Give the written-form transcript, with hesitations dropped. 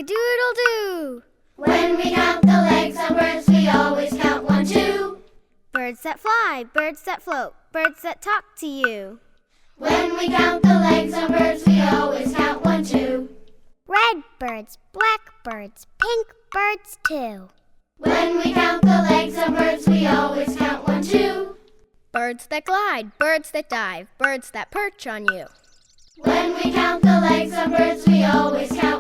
cock-a-doodle-doo. When we count the legs of birds, we always count 1, 2. Birds that fly, birds that float, birds that talk to you. When we count the legs of birds, we always count 1, 2. Red birds, black birds, pink birds too. When we count the legs of birds, we always count 1, 2. Birds that glide, birds that dive, birds that perch on you. When we count the legs of birds, we always count